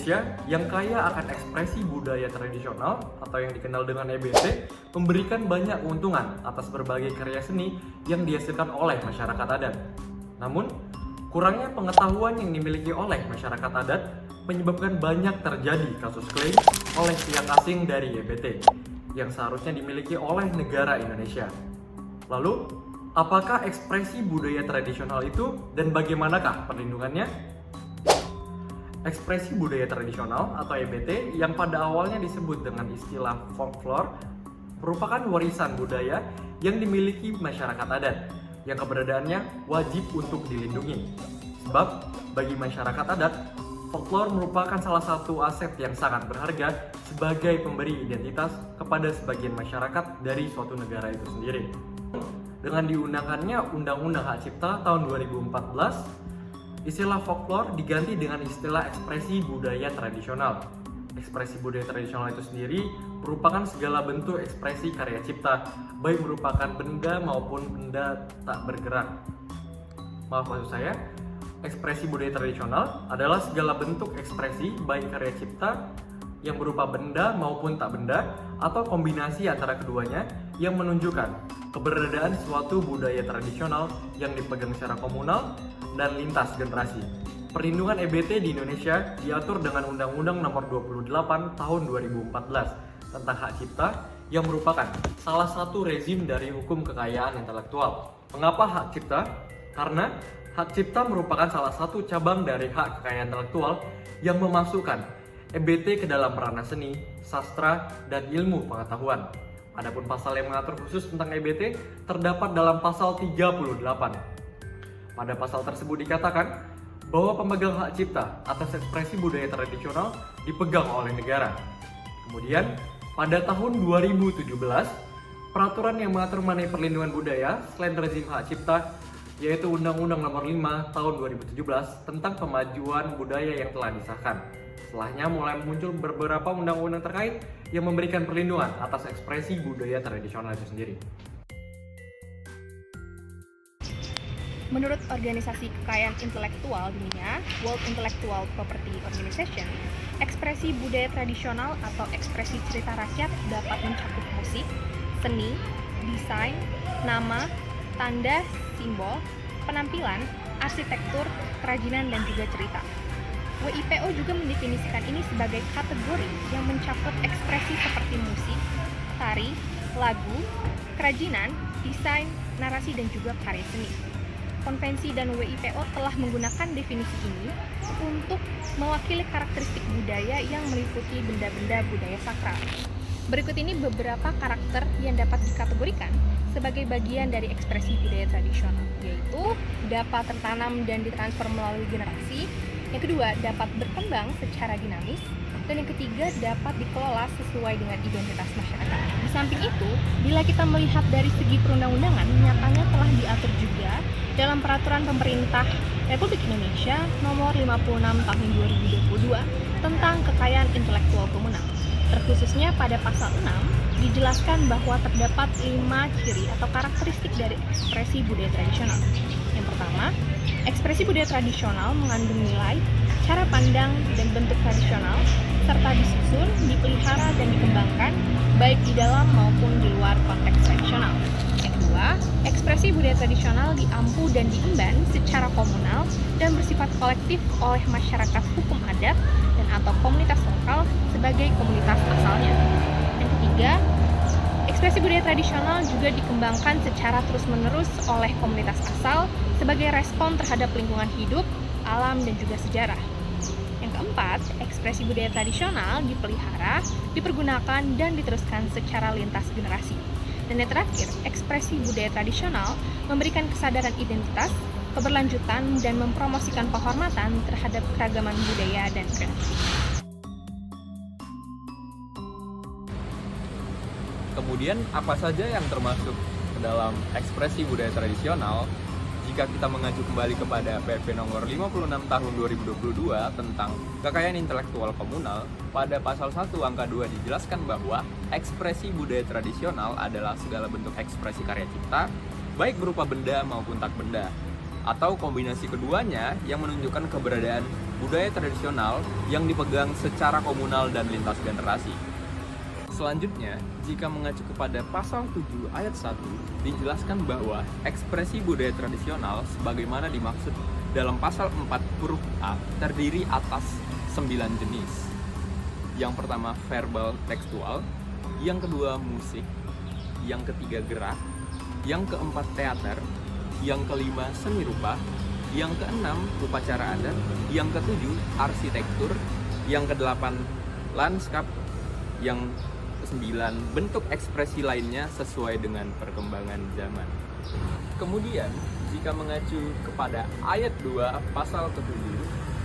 Indonesia yang kaya akan ekspresi budaya tradisional atau yang dikenal dengan EBT memberikan banyak keuntungan atas berbagai karya seni yang dihasilkan oleh masyarakat adat. Namun, kurangnya pengetahuan yang dimiliki oleh masyarakat adat menyebabkan banyak terjadi kasus klaim oleh pihak asing dari EBT yang seharusnya dimiliki oleh negara Indonesia. Lalu, apakah ekspresi budaya tradisional itu dan bagaimanakah perlindungannya? Ekspresi budaya tradisional atau EBT yang pada awalnya disebut dengan istilah folklore merupakan warisan budaya yang dimiliki masyarakat adat yang keberadaannya wajib untuk dilindungi. Sebab bagi masyarakat adat, folklore merupakan salah satu aset yang sangat berharga sebagai pemberi identitas kepada sebagian masyarakat dari suatu negara itu sendiri. Dengan diundangkannya Undang-Undang Hak Cipta tahun 2014, istilah folklore diganti dengan istilah ekspresi budaya tradisional. Ekspresi budaya tradisional itu sendiri merupakan segala bentuk ekspresi karya cipta, baik merupakan benda maupun benda tak bergerak. Maksud saya, ekspresi budaya tradisional adalah segala bentuk ekspresi baik karya cipta yang berupa benda maupun tak benda atau kombinasi antara keduanya yang menunjukkan keberadaan suatu budaya tradisional yang dipegang secara komunal dan lintas generasi. Perlindungan EBT di Indonesia diatur dengan Undang-Undang Nomor 28 Tahun 2014 tentang Hak Cipta yang merupakan salah satu rezim dari hukum kekayaan intelektual. Mengapa hak cipta? Karena hak cipta merupakan salah satu cabang dari hak kekayaan intelektual yang memasukkan EBT ke dalam ranah seni, sastra, dan ilmu pengetahuan. Adapun pasal yang mengatur khusus tentang EBT terdapat dalam pasal 38. Pada pasal tersebut dikatakan bahwa pemegang hak cipta atas ekspresi budaya tradisional dipegang oleh negara. Kemudian, pada tahun 2017, peraturan yang mengatur mengenai perlindungan budaya selain rezim hak cipta, yaitu Undang-Undang Nomor 5 Tahun 2017 tentang Pemajuan Budaya yang telah disahkan. Setelahnya mulai muncul beberapa undang-undang terkait yang memberikan perlindungan atas ekspresi budaya tradisional itu sendiri. Menurut Organisasi Kekayaan Intelektual Dunia, World Intellectual Property Organization, ekspresi budaya tradisional atau ekspresi cerita rakyat dapat mencakup musik, seni, desain, nama, tanda, simbol, penampilan, arsitektur, kerajinan, dan juga cerita. WIPO juga mendefinisikan ini sebagai kategori yang mencakup ekspresi seperti musik, tari, lagu, kerajinan, desain, narasi, dan juga karya seni. Konvensi dan WIPO telah menggunakan definisi ini untuk mewakili karakteristik budaya yang meliputi benda-benda budaya sakral. Berikut ini beberapa karakter yang dapat dikategorikan sebagai bagian dari ekspresi budaya tradisional, yaitu dapat tertanam dan ditransfer melalui generasi. Yang kedua, dapat berkembang secara dinamis. Dan yang ketiga, dapat dikelola sesuai dengan identitas masyarakat. Di samping itu, bila kita melihat dari segi perundang-undangan, nyatanya telah diatur juga dalam Peraturan Pemerintah Republik Indonesia Nomor 56 Tahun 2022 tentang Kekayaan Intelektual Komunal. Terkhususnya pada pasal 6, dijelaskan bahwa terdapat 5 ciri atau karakteristik dari ekspresi budaya tradisional. Yang pertama, ekspresi budaya tradisional mengandung nilai, cara pandang, dan bentuk tradisional, serta disusun, dipelihara, dan dikembangkan, baik di dalam maupun di luar konteks tradisional. Yang kedua, ekspresi budaya tradisional diampu dan diemban secara komunal dan bersifat kolektif oleh masyarakat hukum adat dan atau komunitas lokal sebagai komunitas asalnya. Yang ketiga, ekspresi budaya tradisional juga dikembangkan secara terus-menerus oleh komunitas asal sebagai respon terhadap lingkungan hidup, alam, dan juga sejarah. Yang keempat, ekspresi budaya tradisional dipelihara, dipergunakan, dan diteruskan secara lintas generasi. Dan yang terakhir, ekspresi budaya tradisional memberikan kesadaran identitas, keberlanjutan, dan mempromosikan penghormatan terhadap keragaman budaya dan kreasi. Kemudian apa saja yang termasuk ke dalam ekspresi budaya tradisional? Jika kita mengacu kembali kepada PP nomor 56 tahun 2022 tentang kekayaan intelektual komunal, pada pasal 1 angka 2 dijelaskan bahwa ekspresi budaya tradisional adalah segala bentuk ekspresi karya cipta, baik berupa benda maupun tak benda, atau kombinasi keduanya yang menunjukkan keberadaan budaya tradisional yang dipegang secara komunal dan lintas generasi. Selanjutnya, jika mengacu kepada pasal 7 ayat 1, dijelaskan bahwa ekspresi budaya tradisional sebagaimana dimaksud dalam pasal 4 huruf A terdiri atas 9 jenis. Yang pertama verbal tekstual, yang kedua musik, yang ketiga gerak, yang keempat teater, yang kelima seni rupa, yang keenam upacara adat, yang ketujuh arsitektur, yang kedelapan lanskap, yang kesembilan bentuk ekspresi lainnya sesuai dengan perkembangan zaman. Kemudian, jika mengacu kepada ayat 2 pasal ke-7,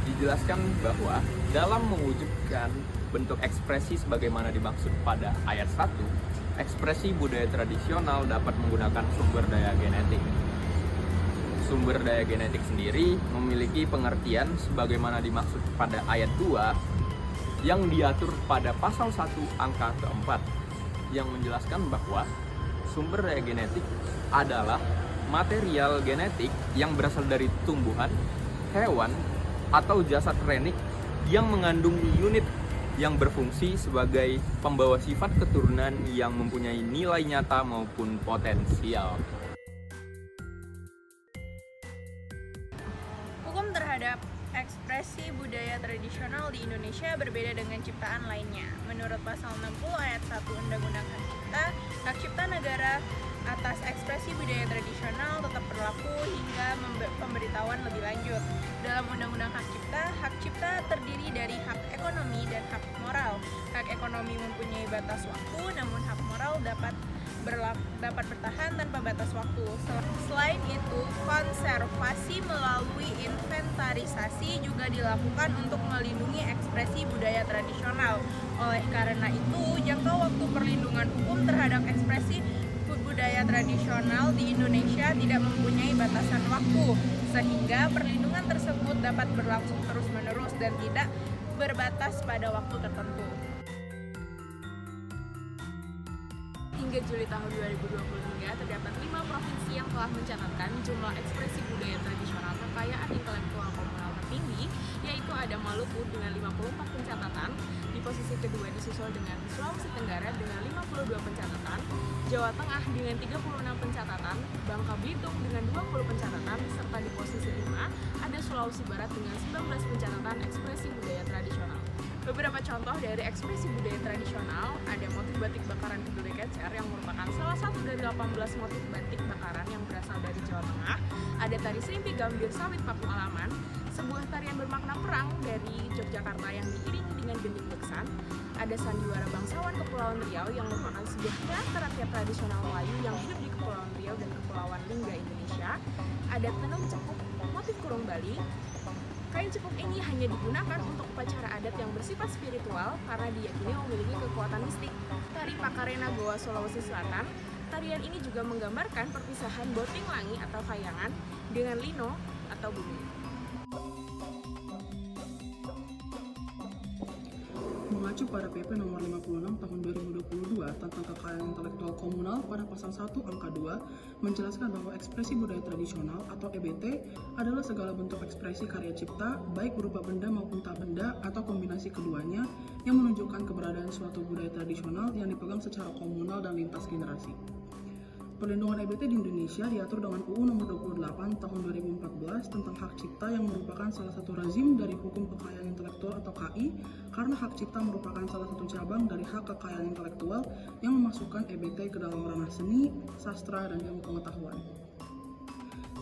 dijelaskan bahwa dalam mewujudkan bentuk ekspresi sebagaimana dimaksud pada ayat 1, ekspresi budaya tradisional dapat menggunakan sumber daya genetik. Sumber daya genetik sendiri memiliki pengertian sebagaimana dimaksud pada ayat 2 yang diatur pada pasal 1 angka ke-4 yang menjelaskan bahwa sumber daya genetik adalah material genetik yang berasal dari tumbuhan, hewan, atau jasad renik yang mengandung unit yang berfungsi sebagai pembawa sifat keturunan yang mempunyai nilai nyata maupun potensial. Hukum terhadap ekspresi budaya tradisional di Indonesia berbeda dengan ciptaan lainnya. Menurut pasal 60 ayat 1 Undang-Undang Hak Cipta Negara atas ekspresi budaya tradisional tetap berlaku hingga pemberitahuan lebih lanjut. Dalam Undang-Undang Hak Cipta terdiri dari hak ekonomi dan hak moral. Hak ekonomi mempunyai batas waktu, namun hak moral dapat bertahan tanpa batas waktu. Selain itu, konservasi melalui inventarisasi juga dilakukan untuk melindungi ekspresi budaya tradisional. Oleh karena itu, jangka waktu perlindungan hukum terhadap ekspresi budaya tradisional di Indonesia tidak mempunyai batasan waktu, sehingga perlindungan tersebut dapat berlangsung terus-menerus dan tidak berbatas pada waktu tertentu. Hingga Juli tahun 2023, terdapat 5 provinsi yang telah mencatatkan jumlah ekspresi budaya tradisional kekayaan intelektual komunal tertinggi, yaitu ada Maluku dengan 54 pencatatan, di posisi kedua disusul dengan Sulawesi Tenggara dengan 52 pencatatan, Jawa Tengah dengan 36 pencatatan, Bangka Belitung dengan 20 pencatatan, serta di posisi 5 ada Sulawesi Barat dengan 19 pencatatan ekspresi budaya tradisional. Beberapa contoh dari ekspresi budaya tradisional ada motif batik bakaran Kedelai Kecer yang merupakan salah satu dari 18 motif batik bakaran yang berasal dari Jawa Tengah. Ada tari Serimpi Gambir Sawit Paku Alaman, sebuah tarian bermakna perang dari Yogyakarta yang diiringi dengan gending beksan. Ada Sandiwara Bangsawan Kepulauan Riau yang merupakan sebuah teater rakyat tradisional Melayu yang hidup di Kepulauan Riau dan Kepulauan Lingga Indonesia. Ada tenun cepuk motif kurung Bali. Kain cepuk ini hanya digunakan untuk upacara adat yang bersifat spiritual karena diyakini memiliki kekuatan mistik. Tari Pakarena Goa Sulawesi Selatan, tarian ini juga menggambarkan perpisahan Boting Langi atau Kayangan dengan Lino atau bumi. Mengacu pada PP nomor 56 tahun 2022 tentang kekayaan intelektual komunal pada pasal 1 angka 2 menjelaskan bahwa ekspresi budaya tradisional atau EBT adalah segala bentuk ekspresi karya cipta baik berupa benda maupun tak benda atau kombinasi keduanya yang menunjukkan keberadaan suatu budaya tradisional yang dipegang secara komunal dan lintas generasi. Perlindungan EBT di Indonesia diatur dengan UU Nomor 28 Tahun 2014 tentang hak cipta yang merupakan salah satu rezim dari hukum kekayaan intelektual atau KI karena hak cipta merupakan salah satu cabang dari hak kekayaan intelektual yang memasukkan EBT ke dalam ranah seni, sastra, dan ilmu pengetahuan.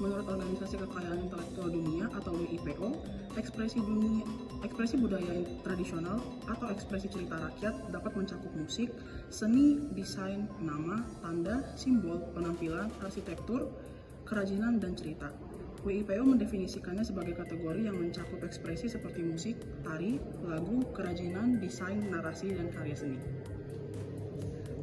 Menurut Organisasi Kekayaan Intelektual Dunia atau WIPO, ekspresi budaya tradisional atau ekspresi cerita rakyat dapat mencakup musik, seni, desain, nama, tanda, simbol, penampilan, arsitektur, kerajinan, dan cerita. WIPO mendefinisikannya sebagai kategori yang mencakup ekspresi seperti musik, tari, lagu, kerajinan, desain, narasi, dan karya seni.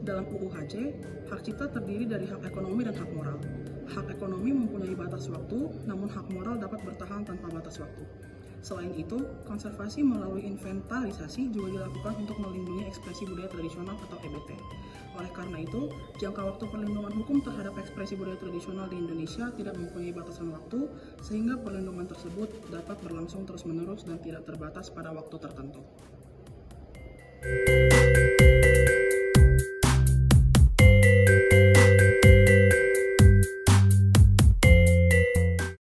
Dalam UU HC, hak cipta terdiri dari hak ekonomi dan hak moral. Hak ekonomi mempunyai batas waktu, namun hak moral dapat bertahan tanpa batas waktu. Selain itu, konservasi melalui inventarisasi juga dilakukan untuk melindungi ekspresi budaya tradisional atau EBT. Oleh karena itu, jangka waktu perlindungan hukum terhadap ekspresi budaya tradisional di Indonesia tidak mempunyai batasan waktu, sehingga perlindungan tersebut dapat berlangsung terus-menerus dan tidak terbatas pada waktu tertentu.